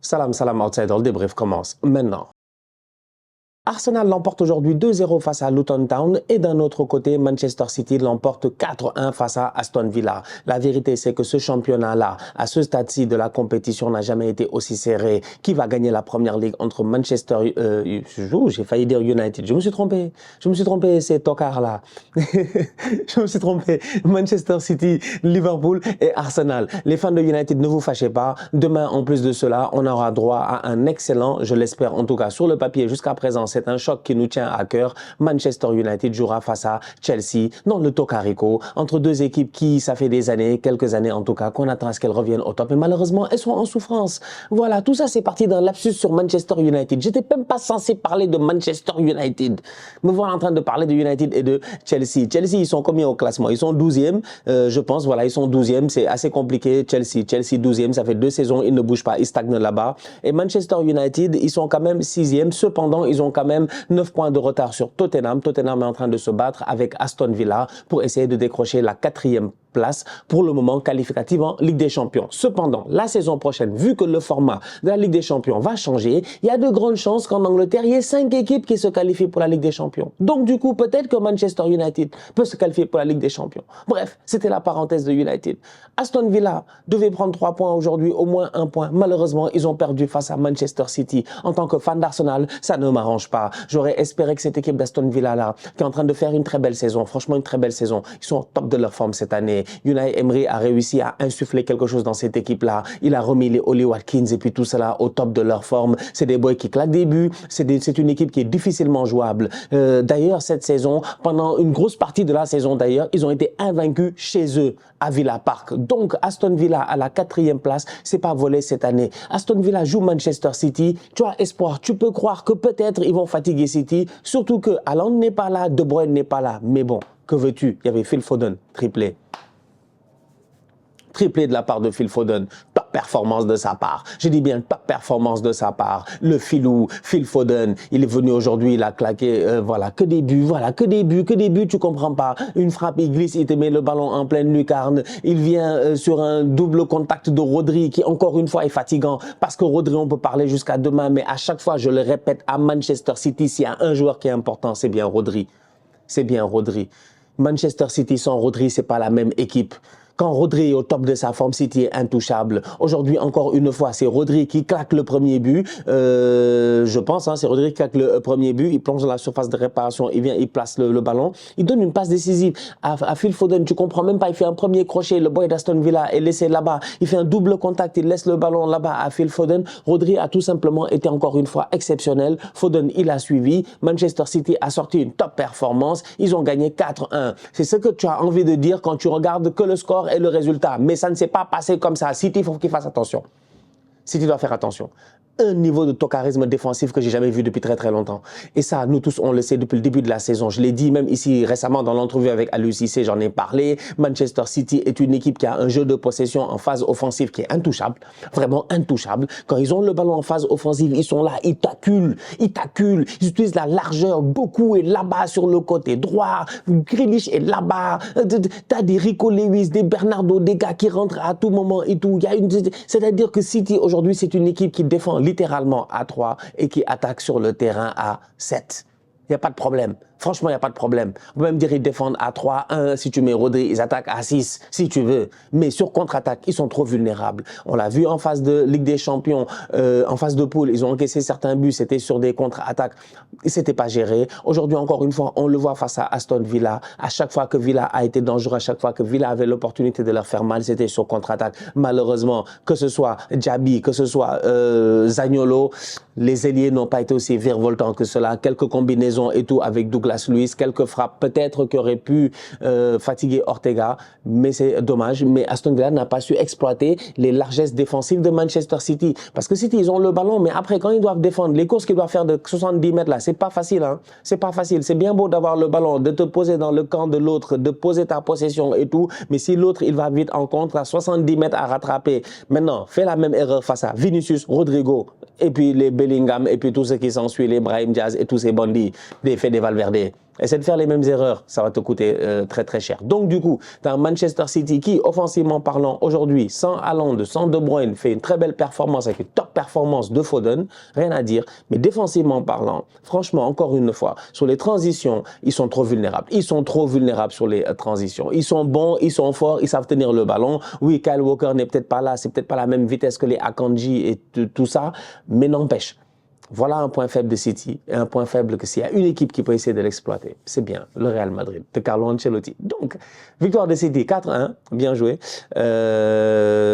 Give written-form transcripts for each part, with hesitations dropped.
Salam, salam, outsider, le débrief commence maintenant. Arsenal l'emporte aujourd'hui 2-0 face à Luton Town et d'un autre côté, Manchester City l'emporte 4-1 face à Aston Villa. La vérité, c'est que ce championnat-là, à ce stade-ci de la compétition, n'a jamais été aussi serré. Qui va gagner la première ligue entre Manchester... j'ai failli dire United. Je me suis trompé, c'est Tokar-là. Je me suis trompé. Manchester City, Liverpool et Arsenal. Les fans de United, ne vous fâchez pas. Demain, en plus de cela, on aura droit à un excellent, je l'espère en tout cas sur le papier jusqu'à présent, c'est un choc qui nous tient à cœur. Manchester United jouera face à Chelsea dans le Tocarico, entre deux équipes qui, ça fait des années, quelques années en tout cas, qu'on attend à ce qu'elles reviennent au top. Et malheureusement, elles sont en souffrance. Voilà, tout ça c'est parti d'un lapsus sur Manchester United. J'étais même pas censé parler de Manchester United. Me voilà en train de parler de United et de Chelsea. Chelsea, ils sont combien au classement? Ils sont 12e, je pense, voilà, ils sont 12e. C'est assez compliqué. Chelsea 12e, ça fait 2 saisons, ils ne bougent pas, ils stagnent là-bas. Et Manchester United, ils sont quand même 6e. Cependant, ils ont quand même 9 points de retard sur Tottenham. Tottenham est en train de se battre avec Aston Villa pour essayer de décrocher la 4e place pour le moment qualificative en Ligue des Champions. Cependant, la saison prochaine, vu que le format de la Ligue des Champions va changer, il y a de grandes chances qu'en Angleterre, il y ait 5 équipes qui se qualifient pour la Ligue des Champions. Donc du coup, peut-être que Manchester United peut se qualifier pour la Ligue des Champions. Bref, c'était la parenthèse de United. Aston Villa devait prendre 3 points aujourd'hui, au moins 1 point. Malheureusement, ils ont perdu face à Manchester City. En tant que fan d'Arsenal, ça ne m'arrange pas. J'aurais espéré que cette équipe d'Aston Villa-là, qui est en train de faire une très belle saison, franchement une très belle saison, ils sont au top de leur forme cette année. Unai Emery a réussi à insuffler quelque chose dans cette équipe-là. Il a remis les Oli Watkins et puis tout cela au top de leur forme. C'est des boys qui claquent des buts. C'est une équipe qui est difficilement jouable. D'ailleurs, cette saison, pendant une grosse partie de la saison d'ailleurs, ils ont été invaincus chez eux à Villa Park. Donc, Aston Villa à la 4e place, c'est pas volé cette année. Aston Villa joue Manchester City. Tu as espoir. Tu peux croire que peut-être ils vont fatiguer City. Surtout que Haaland n'est pas là, De Bruyne n'est pas là. Mais bon, que veux-tu? Il y avait Phil Foden, triplé. Triplé de la part de Phil Foden, top performance de sa part. Je dis bien top performance de sa part. Le filou, Phil Foden, il est venu aujourd'hui, il a claqué, voilà, que des buts, voilà, que des buts, tu comprends pas. Une frappe, il glisse, il te met le ballon en pleine lucarne. Il vient sur un double contact de Rodri qui, encore une fois, est fatigant. Parce que Rodri, on peut parler jusqu'à demain, mais à chaque fois, je le répète, à Manchester City, s'il y a un joueur qui est important, c'est bien Rodri. C'est bien Rodri. Manchester City sans Rodri, c'est pas la même équipe. Quand Rodri est au top de sa forme, City est intouchable. Aujourd'hui, encore une fois, c'est Rodri qui claque le premier but. Je pense, hein, c'est Rodri qui claque le premier but. Il plonge dans la surface de réparation, il vient, il place le ballon. Il donne une passe décisive à Phil Foden. Tu comprends même pas, il fait un premier crochet. Le boy d'Aston Villa est laissé là-bas. Il fait un double contact, il laisse le ballon là-bas à Phil Foden. Rodri a tout simplement été encore une fois exceptionnel. Foden, il a suivi. Manchester City a sorti une top performance. Ils ont gagné 4-1. C'est ce que tu as envie de dire quand tu regardes que le score et le résultat. Mais ça ne s'est pas passé comme ça. City, il faut qu'il fasse attention. City doit faire attention. Un niveau de tocarisme défensif que j'ai jamais vu depuis très très longtemps. Et ça, nous tous, on le sait depuis le début de la saison. Je l'ai dit même ici récemment dans l'entrevue avec Aliou Cissé, j'en ai parlé. Manchester City est une équipe qui a un jeu de possession en phase offensive qui est intouchable. Vraiment intouchable. Quand ils ont le ballon en phase offensive, ils sont là, ils t'acculent. Ils utilisent la largeur. Beaucoup est là-bas sur le côté droit. Grealish est là-bas. T'as des Rico Lewis, des Bernardo, des gars qui rentrent à tout moment et tout. C'est-à-dire que City aujourd'hui, c'est une équipe qui défend littéralement à 3 et qui attaque sur le terrain à 7. Il n'y a pas de problème. Franchement, il n'y a pas de problème. On peut même dire qu'ils défendent à 3, 1, si tu mets Rodri, ils attaquent à 6, si tu veux. Mais sur contre-attaque, ils sont trop vulnérables. On l'a vu en phase de Ligue des Champions, en phase de poule, ils ont encaissé certains buts, c'était sur des contre-attaques. C'était pas géré. Aujourd'hui, encore une fois, on le voit face à Aston Villa. À chaque fois que Villa a été dangereux, à chaque fois que Villa avait l'opportunité de leur faire mal, c'était sur contre-attaque. Malheureusement, que ce soit Diaby, que ce soit Zaniolo, les ailiers n'ont pas été aussi virevoltants que cela. Quelques combinaisons et tout avec Douglas Luiz, quelques frappes peut-être qui auraient pu fatiguer Ortega, mais c'est dommage. Mais Aston Villa n'a pas su exploiter les largesses défensives de Manchester City. Parce que City, ils ont le ballon, mais après, quand ils doivent défendre, les courses qu'ils doivent faire de 70 mètres là, c'est pas facile. Hein? C'est pas facile. C'est bien beau d'avoir le ballon, de te poser dans le camp de l'autre, de poser ta possession et tout, mais si l'autre, il va vite en contre, à 70 mètres à rattraper. Maintenant, fais la même erreur face à Vinicius, Rodrigo, et puis les Bellingham, et puis tout ce qui s'ensuit, les Brahim Diaz et tous ces bandits, des faits des Valverde. Essaie de faire les mêmes erreurs, ça va te coûter très très cher. Donc du coup, tu as un Manchester City qui, offensivement parlant, aujourd'hui, sans Haaland, sans De Bruyne, fait une très belle performance avec une top performance de Foden, rien à dire. Mais défensivement parlant, franchement, encore une fois, sur les transitions, ils sont trop vulnérables. Ils sont trop vulnérables sur les transitions. Ils sont bons, ils sont forts, ils savent tenir le ballon. Oui, Kyle Walker n'est peut-être pas là, c'est peut-être pas la même vitesse que les Akanji et tout ça, mais n'empêche. Voilà un point faible de City et un point faible que s'il y a une équipe qui peut essayer de l'exploiter, c'est bien le Real Madrid de Carlo Ancelotti. Donc, victoire de City 4-1, bien joué.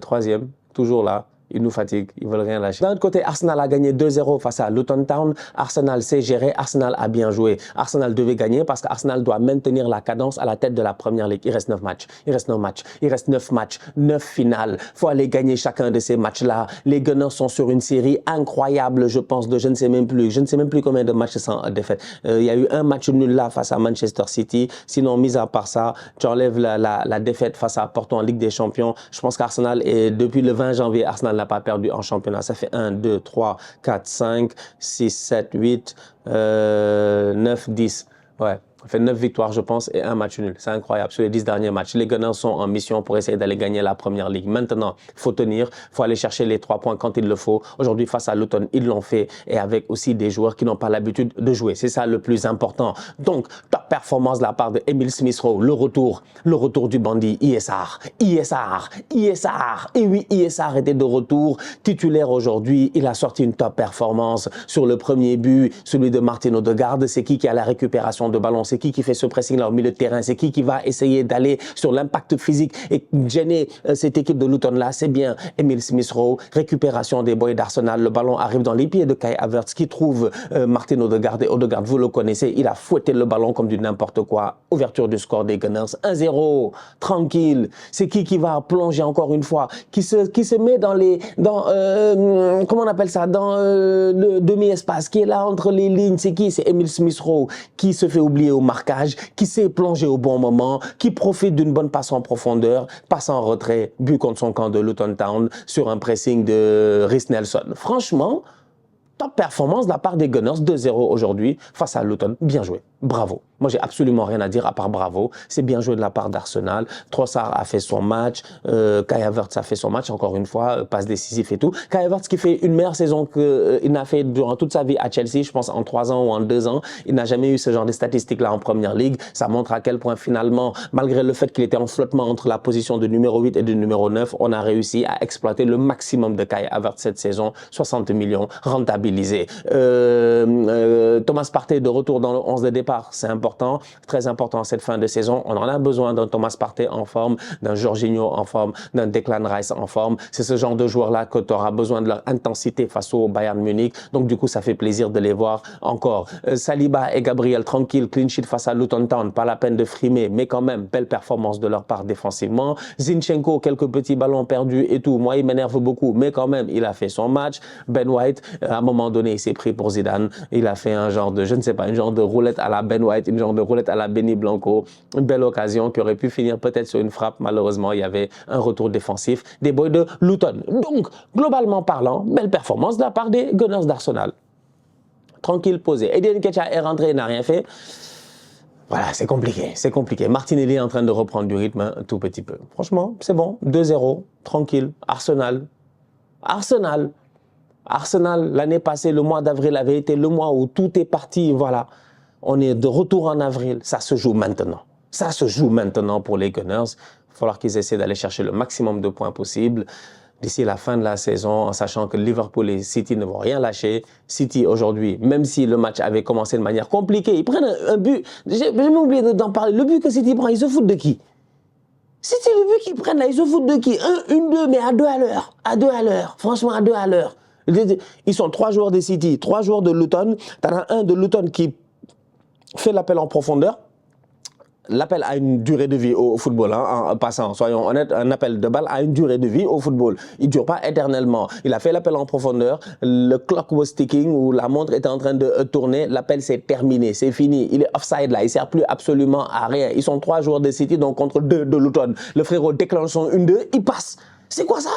Troisième, toujours là. Ils nous fatiguent, ils veulent rien lâcher. D'un autre côté, Arsenal a gagné 2-0 face à Luton Town. Arsenal s'est géré, Arsenal a bien joué. Arsenal devait gagner parce qu'Arsenal doit maintenir la cadence à la tête de la Première Ligue. Il reste 9 matchs, il reste 9 matchs, il reste 9 matchs, 9 finales. Il faut aller gagner chacun de ces matchs-là. Les Gunners sont sur une série incroyable, je pense, de je ne sais même plus combien de matchs sans défaite. Il y a eu un match nul là face à Manchester City. Sinon, mis à part ça, tu enlèves la défaite face à Porto en Ligue des Champions. Je pense qu'Arsenal, depuis le 20 janvier, Arsenal n'a pas perdu en championnat. Ça fait 1, 2, 3, 4, 5, 6, 7, 8, 9, 10. Ouais. Ça fait 9 victoires, je pense, et un match nul. C'est incroyable. Sur les 10 derniers matchs, les Gunners sont en mission pour essayer d'aller gagner la Première Ligue. Maintenant, il faut tenir, il faut aller chercher les 3 points quand il le faut. Aujourd'hui, face à Luton, ils l'ont fait, et avec aussi des joueurs qui n'ont pas l'habitude de jouer. C'est ça le plus important. Donc, top performance de la part de Emile Smith-Rowe. Le retour du bandit ISR. Et oui, ISR était de retour. Titulaire aujourd'hui, il a sorti une top performance sur le premier but, celui de Martin Odegaard. C'est qui a la récupération de ballon? C'est qui fait ce pressing là au milieu de terrain? C'est qui va essayer d'aller sur l'impact physique et gêner cette équipe de Luton là? C'est bien Emile Smith-Rowe. Récupération des boys d'Arsenal. Le ballon arrive dans les pieds de Kai Havertz qui trouve Martin Odegaard. Et Odegaard, vous le connaissez, il a fouetté le ballon comme du n'importe quoi. Ouverture du score des Gunners. 1-0. Tranquille. C'est qui va plonger encore une fois? Qui se met comment on appelle ça? Dans le demi-espace. Qui est là entre les lignes. C'est qui? C'est Emile Smith-Rowe qui se fait oublier au marquage, qui sait plonger au bon moment, qui profite d'une bonne passe en profondeur, passe en retrait, but contre son camp de Luton Town sur un pressing de Reiss Nelson. Franchement, top performance de la part des Gunners, 2-0 aujourd'hui face à Luton. Bien joué, bravo. Moi, j'ai absolument rien à dire à part bravo. C'est bien joué de la part d'Arsenal. Trossard a fait son match. Kai Havertz a fait son match, encore une fois, passe décisif et tout. Kai Havertz qui fait une meilleure saison qu'il n'a fait durant toute sa vie à Chelsea, je pense en 3 ans ou en 2 ans. Il n'a jamais eu ce genre de statistiques-là en Première Ligue. Ça montre à quel point, finalement, malgré le fait qu'il était en flottement entre la position de numéro 8 et de numéro 9, on a réussi à exploiter le maximum de Kai Havertz cette saison. 60 millions rentabilisés. Thomas Partey de retour dans le 11 de départ. C'est important. Très important cette fin de saison. On en a besoin d'un Thomas Partey en forme, d'un Jorginho en forme, d'un Declan Rice en forme. C'est ce genre de joueurs-là que tu auras besoin de leur intensité face au Bayern Munich. Donc du coup, ça fait plaisir de les voir encore. Saliba et Gabriel, tranquille, clean sheet face à Luton Town. Pas la peine de frimer, mais quand même, belle performance de leur part défensivement. Zinchenko, quelques petits ballons perdus et tout. Moi, il m'énerve beaucoup, mais quand même, il a fait son match. Ben White, à un moment donné, il s'est pris pour Zidane. Il a fait un genre de, je ne sais pas, un genre de roulette à la Ben White, une genre de roulette à la Benny Blanco. Une belle occasion qui aurait pu finir peut-être sur une frappe. Malheureusement, il y avait un retour défensif des boys de Luton. Donc, globalement parlant, belle performance de la part des Gunners d'Arsenal. Tranquille, posé. Eden Ketia est rentré, il n'a rien fait. Voilà, c'est compliqué, c'est compliqué. Martinelli est en train de reprendre du rythme un tout petit peu. Franchement, c'est bon. 2-0, tranquille. Arsenal, l'année passée, le mois d'avril avait été le mois où tout est parti, voilà. On est de retour en avril, ça se joue maintenant. Ça se joue maintenant pour les Gunners. Il va falloir qu'ils essaient d'aller chercher le maximum de points possible d'ici la fin de la saison, en sachant que Liverpool et City ne vont rien lâcher. City aujourd'hui, même si le match avait commencé de manière compliquée, ils prennent un but. J'ai même oublié d'en parler. Le but que City prend, ils se foutent de qui? City, le but qu'ils prennent là, ils se foutent de qui? 1-2, mais à 2 à l'heure. À 2 à l'heure. Franchement, à 2 à l'heure. Ils sont 3 joueurs de City, 3 joueurs de Luton. Tu en as un de Luton qui fait l'appel en profondeur. L'appel a une durée de vie au football, hein, en passant, soyons honnêtes, un appel de balle a une durée de vie au football. Il ne dure pas éternellement. Il a fait l'appel en profondeur, le clock was ticking, où la montre était en train de tourner, l'appel s'est terminé, c'est fini. Il est offside là, il ne sert plus absolument à rien. Ils sont 3 joueurs de City, donc contre 2 de Luton. Le frérot déclenche son 1-2, il passe. C'est quoi ça?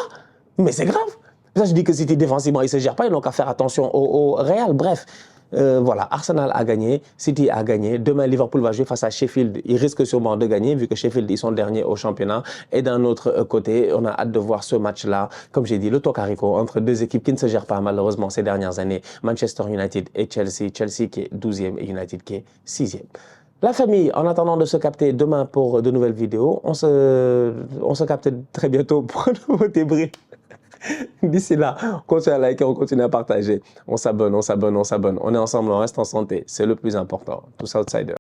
Mais c'est grave. Ça, je dis que City défensivement, ils ne se gèrent pas, ils n'ont qu'à faire attention au Real. Bref. Voilà, Arsenal a gagné, City a gagné. Demain, Liverpool va jouer face à Sheffield. Il risque sûrement de gagner vu que Sheffield, ils sont derniers au championnat. Et d'un autre côté, on a hâte de voir ce match-là. Comme j'ai dit, le Tocarico entre deux équipes qui ne se gèrent pas malheureusement ces dernières années. Manchester United et Chelsea. Chelsea qui est 12e et United qui est 6e. La famille, en attendant de se capter demain pour de nouvelles vidéos, on se capte très bientôt pour un nouveau débrief. D'ici là, on continue à liker, on continue à partager. On s'abonne, on s'abonne, on s'abonne. On est ensemble, on reste en santé. C'est le plus important. Tous outsiders.